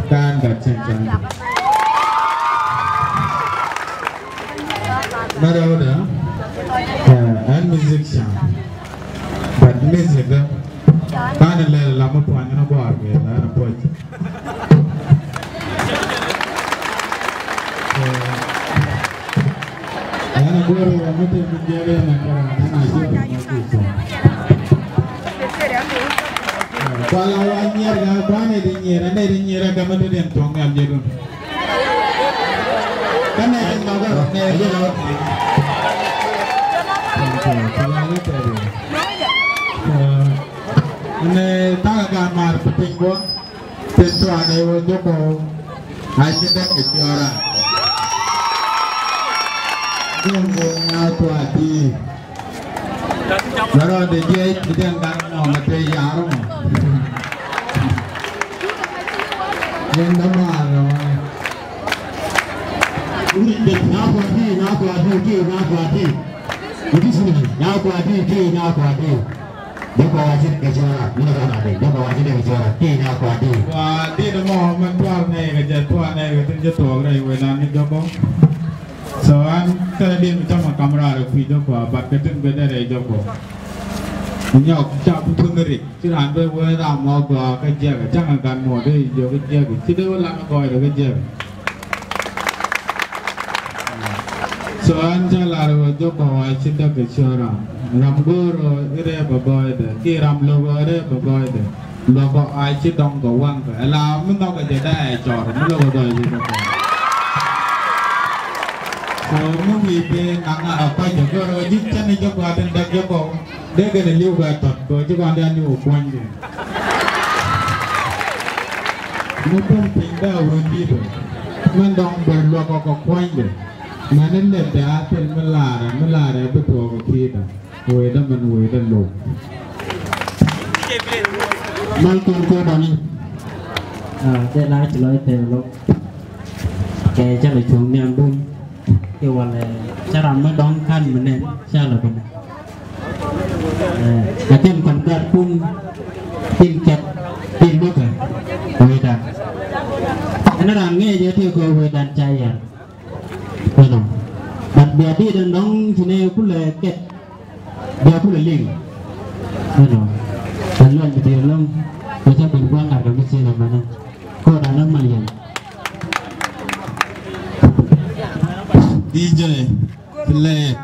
kan gak cengceng. Mara udah, and musician, but music kan lama puanya na buat gitu, na buat. Anak guru kamu tuh menjadi anak aja gitu. Kalau wanyer gak pane dinyer kamu tuh yang tuang yang jago. Kan yang bawa aja lewat. Kalau itu tadi. Ini tak akan marketing pun, tentu ada yang joko. Aja dah orang. Ngomongnya tuh hati. Baru ada dia yang kan nama terjauh. Yang nama ini nak hati. Ini sini nak hati. Joko wajib kejar, mana kan ada? Joko wajib kejar, nak hati. Wah, dia mau menjual nih kerja tuan nih kerja tuan nih, wenan ini Joko. Soan tadi macam kamera video ko bat ketin beda re joko nyok cap pengerik siran be we ra mo ko ka je ka chang kan mo de jo ka je ki ti de la ma ko de ka je soan ja la ro joko wa chi da ke chora ram go ro ire ba boy de ki ram lo go re ba boy de lo ko ai chi dong ko wang ka la mun no ka je dai chor mun lo go de ji ko mungkin nggak apa juga rojik kan itu buatan dak joko dia kena liu gatot kau juga ada liu kuan dia mungkin pindah undi tu mendong berluak kau kuan dia mana lihat dia apel melara betul kau kita weda weda lo malkan kau bani thế là chỉ nói thế lúc cái chắc là chúng niệm đúng cái gọi là chắc là mới đón khăn mình nên sao là mình cái tên còn cất pun tin chặt tin nước rồi đàn nó làm nghe giới thiệu cô về đàn trai à phải không đặc biệt đi đàn đóng thì này cũng là kết đều cũng là linh phải không đàn luôn thì điều luôn tôi chắc bình quan là cái gì là mà nó cô đàn nó mà liền DJ play